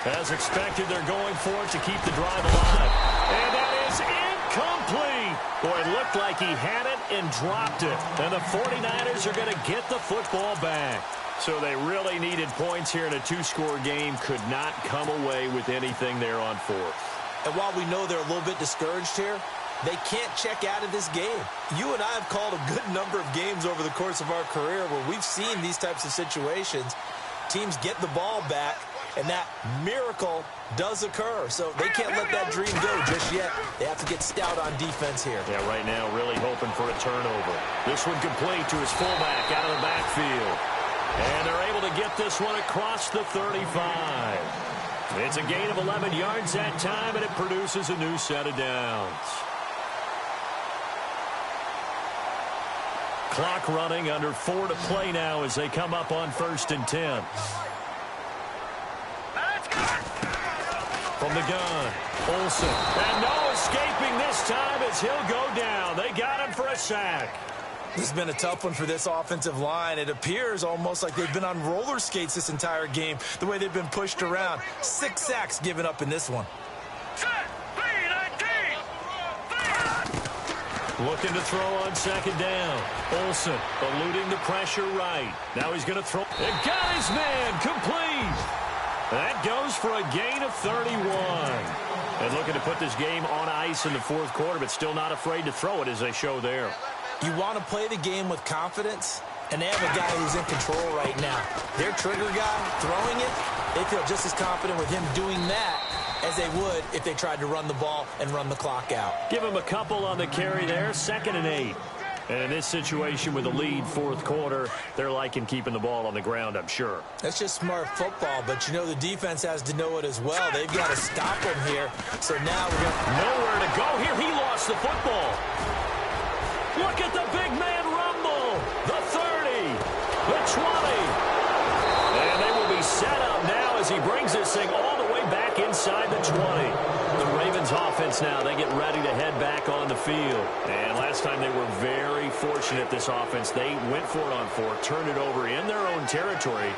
As expected, they're going for it to keep the drive alive. And that is incomplete. Boy, it looked like he had it and dropped it. And the 49ers are going to get the football back. So they really needed points here in a 2-score game. Could not come away with anything there on 4th. And while we know they're a little bit discouraged here, they can't check out of this game. You and I have called a good number of games over the course of our career where we've seen these types of situations. Teams get the ball back, and that miracle does occur. So they can't let that dream go just yet. They have to get stout on defense here. Yeah, right now really hoping for a turnover. This one complete to his fullback out of the backfield. And they're able to get this one across the 35. It's a gain of 11 yards that time, and it produces a new set of downs. Clock running, under 4 to play now as they come up on 1st and 10. From the gun, Olsen. And no escaping this time as he'll go down. They got him for a sack. This has been a tough one for this offensive line. It appears almost like they've been on roller skates this entire game, the way they've been pushed around. 6 sacks given up in this one. Looking to throw on 2nd down. Olsen eluding the pressure right. Now he's going to throw. It got his man complete. That goes for a gain of 31. And looking to put this game on ice in the 4th quarter, but still not afraid to throw it as they show there. You want to play the game with confidence, and they have a guy who's in control right now. Their trigger guy throwing it, they feel just as confident with him doing that as they would if they tried to run the ball and run the clock out. Give him a couple on the carry there, 2nd and 8. And in this situation with a lead 4th quarter, they're liking keeping the ball on the ground, I'm sure. That's just smart football, but you know the defense has to know it as well. They've got to stop him here. So now we're going to... Nowhere to go here. He lost the football. Look at the big man rumble. The 30, the 20. And they will be set up moves this thing all the way back inside the 20. The Ravens offense now, they get ready to head back on the field. And last time they were very fortunate, this offense. They went for it on 4, turned it over in their own territory,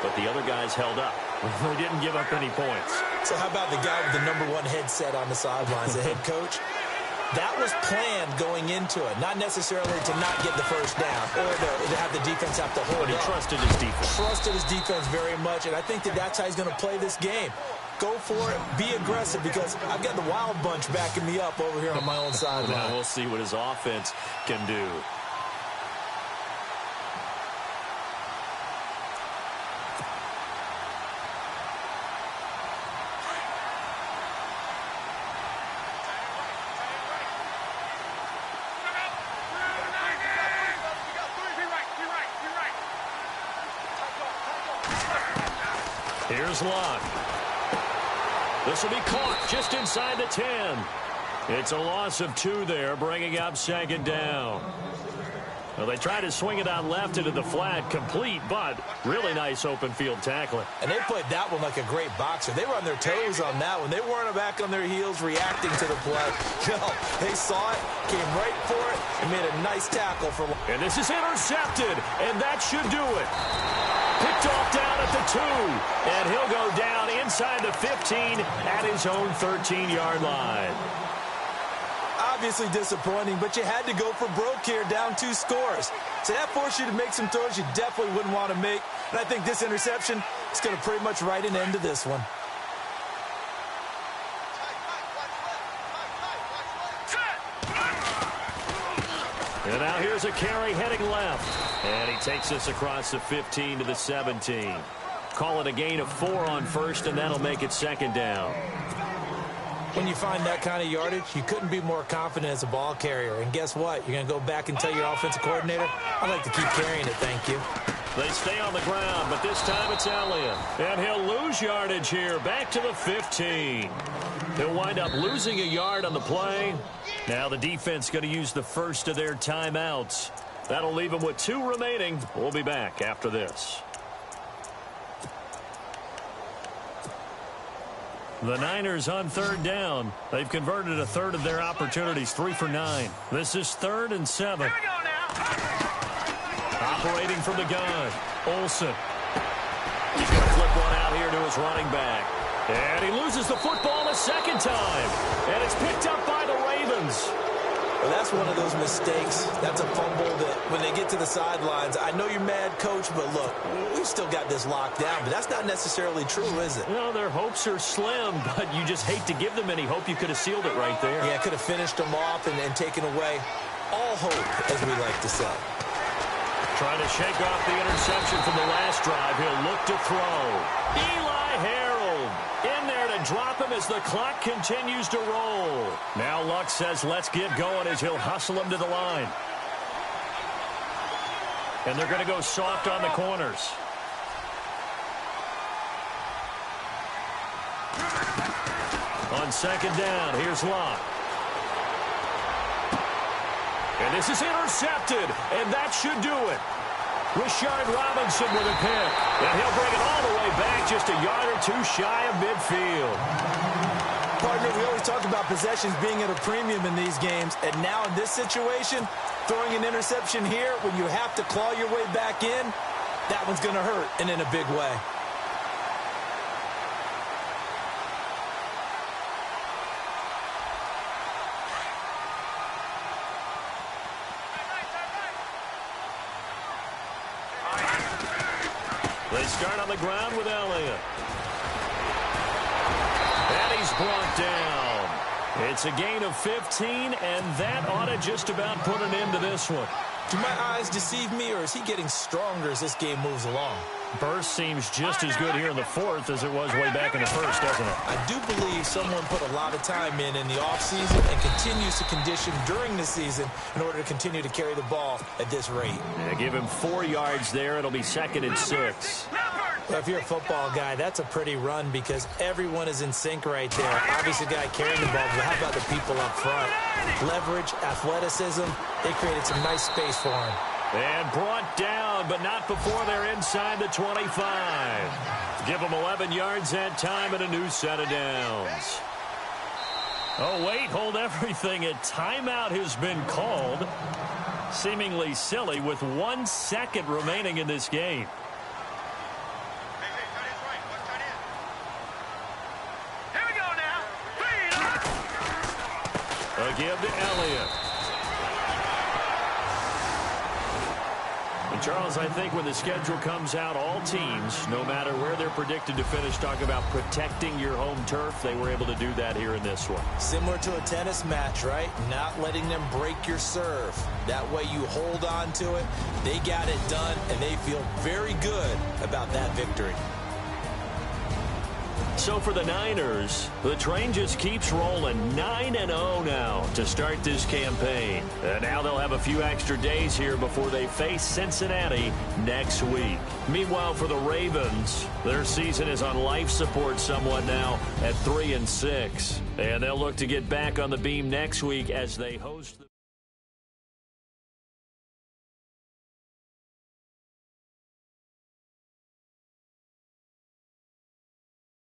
but the other guys held up. They didn't give up any points. So how about the guy with the #1 headset on the sidelines, the head coach? That was planned going into it, not necessarily to not get the first down or to have the defense have to hold But he up. trusted his defense. Trusted his defense very much, and I think that's how he's going to play this game. Go for it, be aggressive, because I've got the Wild Bunch backing me up over here on my own sideline. Now we'll see what his offense can do. Here's Luck. This will be caught just inside the 10. It's a loss of 2 there, bringing up 2nd down. Well, they tried to swing it out left into the flat, complete, but really nice open field tackling. And they played that one like a great boxer. They were on their toes on that one. They weren't back on their heels reacting to the play. No, they saw it, came right for it, and made a nice tackle for. And this is intercepted, and that should do it. Picked off down at the 2, and he'll go down inside the 15 at his own 13-yard line. Obviously disappointing, but you had to go for broke here, down 2 scores. So that forced you to make some throws you definitely wouldn't want to make. And I think this interception is going to pretty much write an end to this one. And now here's a carry heading left. And he takes this across the 15 to the 17. Call it a gain of 4 on first, and that'll make it 2nd down. When you find that kind of yardage, you couldn't be more confident as a ball carrier. And guess what? You're going to go back and tell your offensive coordinator, I'd like to keep carrying it, thank you. They stay on the ground, but this time it's Elliott. And he'll lose yardage here, back to the 15. He'll wind up losing a yard on the play. Now the defense going to use the first of their timeouts. That'll leave them with 2 remaining. We'll be back after this. The Niners on 3rd down. They've converted a third of their opportunities, 3 for 9. This is 3rd and 7. Here we go now. Operating from the gun, Olsen. He's going to flip one out here to his running back. And he loses the football a 2nd time. And it's picked up by the Ravens. Well, that's one of those mistakes. That's a fumble that when they get to the sidelines, I know you're mad, Coach, but look, we've still got this locked down. But that's not necessarily true, is it? Well, their hopes are slim, but you just hate to give them any hope. You could have sealed it right there. Yeah, could have finished them off and taken away all hope, as we like to say. Trying to shake off the interception from the last drive. He'll look to throw. Eli Harold in there to drop him as the clock continues to roll. Now Luck says let's get going as he'll hustle him to the line. And they're going to go soft on the corners. On 2nd down, here's Luck. And this is intercepted, and that should do it. Rashard Robinson with a pick. And he'll bring it all the way back just a yard or 2 shy of midfield. Partner, we always talk about possessions being at a premium in these games. And now in this situation, throwing an interception here when you have to claw your way back in, that one's going to hurt, and in a big way. They start on the ground with Elliott. And he's brought down. It's a gain of 15, and that ought to just about put an end to this one. Do my eyes deceive me, or is he getting stronger as this game moves along? Burst seems just as good here in the 4th as it was way back in the 1st, doesn't it? I do believe someone put a lot of time in the offseason and continues to condition during the season in order to continue to carry the ball at this rate. Yeah, give him 4 yards there. It'll be 2nd and 6. Well, if you're a football guy, that's a pretty run because everyone is in sync right there. Obviously, the guy carrying the ball, but how about the people up front? Leverage, athleticism, they created some nice space for him. And brought down, but not before they're inside the 25. Give them 11 yards that time and a new set of downs. Oh, wait, hold everything. A timeout has been called. Seemingly silly with 1 second remaining in this game. Here we go now. A give to Elliott. And Charles, I think when the schedule comes out, all teams, no matter where they're predicted to finish, talk about protecting your home turf. They were able to do that here in this one. Similar to a tennis match, right? Not letting them break your serve. That way you hold on to it. They got it done, and they feel very good about that victory. So for the Niners, the train just keeps rolling. 9-0 now to start this campaign. And now they'll have a few extra days here before they face Cincinnati next week. Meanwhile, for the Ravens, their season is on life support somewhat now at 3-6. And they'll look to get back on the beam next week as they host the